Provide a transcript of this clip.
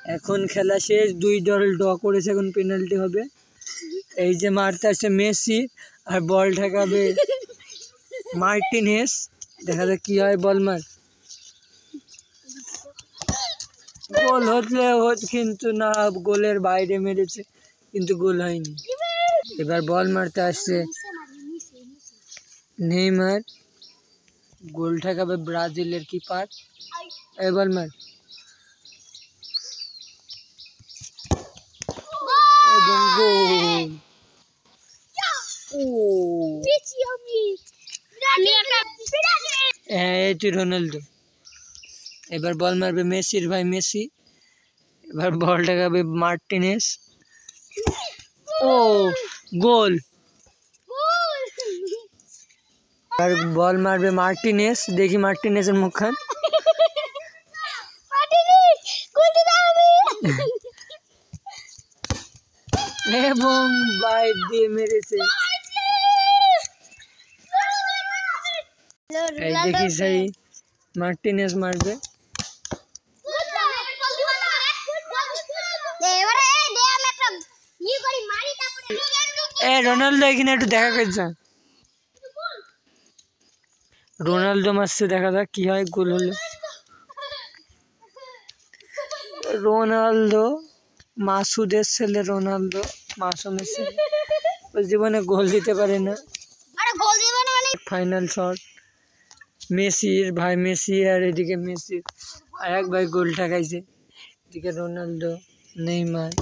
এখন খেলা শেষ, 2 দল ড্র করেছে, এখন পেনাল্টি হবে। এই যে মারতে আসছে মেসি আর বল ঠেকাবে মার্টিনেজ। দেখা যাক কি হয়, বল মার। গোল হলে কিন্তু না, গোলের বাইরে মেরেছে, কিন্তু গোল হয়নি। এবার বল মারতে আসছে নেইমার, গোল ঠেকাবে ব্রাজিলের কিপার। এই বল মার, এবং গোল। হ্যাঁ, এটি রোনাল্ডো। এবার বল মারবে মেসির ভাই মেসি। এবার বল ঠেকাবে মার্টিনেজ। ও গোল। আর বল মারবে মার্টিনেজ, দেখি মার্টিনেজের মুখখান। এবং বাইর দিয়ে মেরেছে। এই দেখি সেই মার্টিনেজ মারবে। রোনাল্ডো এখানে একটু দেখা করছে, রোনাল্ডো মারছে, দেখা যাক কি হয়, গোল হলে। রোনাল্ডো, মাসুদের ছেলে রোনাল্ডো, মাসুমের ছেলে, ও জীবনে গোল দিতে পারে না। ফাইনাল শট মেসির ভাই মেসি, আর এদিকে মেসি আর এক ভাই গোল ঠেকাইছে, এদিকে রোনাল্ডো, নেইমার।